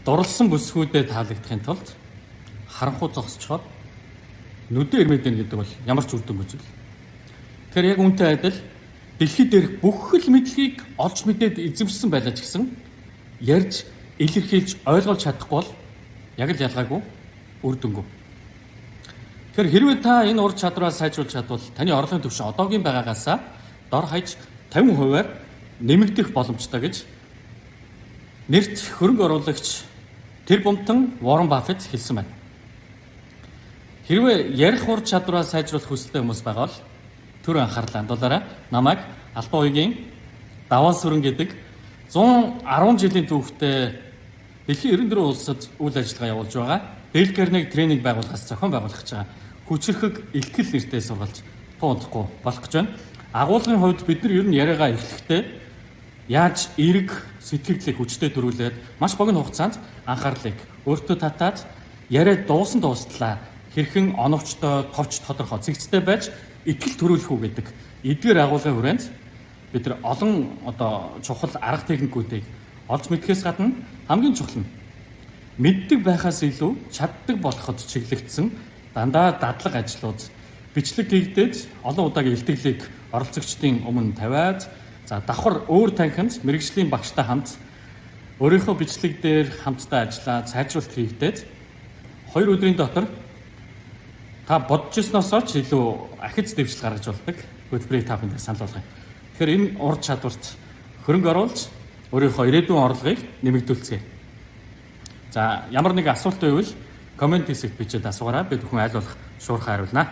дурлсан бүсгүүдэд таалагдахын тулд харанхуй зогсчоод нүдэн ирмэдэн гэдэг бол ямар ч үр дүн үзвэл. Тэгэхээр яг үүнтэй адил дэлхийд дээрх бүх л мэдлэгийг олж мэдээд эзэмшсэн байлаа ч гэсэн ярьж илэрхийлж ойлгуулж чадахгүй бол яг л ялгаагүй үр дүнгүй. Тэгэхээр хэрвээ та энэ ур чадвараа сайжруулж чадвал таны орлогын түвшин одоогийн байгаагаас дор хаяж 50%-аар нэмэгдэх боломжтой гэж нэрт хөрөнгө оруулагч тэр бомтон Warren Buffett хэлсэн байна. Хэрвээ ярих ур чадвараа сайжруулах хүсэлтэй хүмүүс байгаа бол түр анхаарлаа хандуулаарай. Намайг Албан уягийн Давос сүрэн гэдэг 110 жилийн түүхтэй дэлхийн 94 улсад үйл ажиллагаа явуулж байгаа Dale Carnegie тренинг байгууллагаас зохион байгуулагдж байгаа хүчирхэг илтгэл нэртэй сургалт тооцохгүй болох гэж байна. Агуулгын хувьд бид нар ер нь яриагаа эхлэхдээ яаж эрг сэтгэлдлийг хүчтэй төрүүлээд маш богино хугацаанд анхаарлыг өөртөө татаад яриад дуустлаа хэрхэн оновчтой, товч тодорхой зэгцтэй байж итгэл төрүүлэх үү гэдэг эдгээр агуулгын хүрээнд бид нар олон чухал арга техникүүдийг олж мэдхээс гадна хамгийн чухал нь мэддэг байхаас илүү чаддаг болоход чиглэгдсэн дандаа дадлаг ажлууд бичлэг хийгдээд олон удаагийн илтгэлийг оролцогчдын өмнө тавиад давхар өөр танхимд мэрэгжлийн багштай хамт өөрийнхөө бичлэг дээр хамтдаа ажиллаа сайжруулалт хийгдээд 2 өдрийн дотор та бодож ирснээсоо ч илүү ахиц дэвшил гаргаж болдог хөтөлбөрийг та бүхэнд санал болгоё. Тэгэхээр энэ ур чадварт хөрөнгө оруулж өөрийнхөө ирээдүйн орлогыг нэмэгдүүлцгээе. За ямар нэг асуулт байвал комент хэсэгт бичээд асуугаарай. Би бүхэн аль болох шуурхай хариулнаа.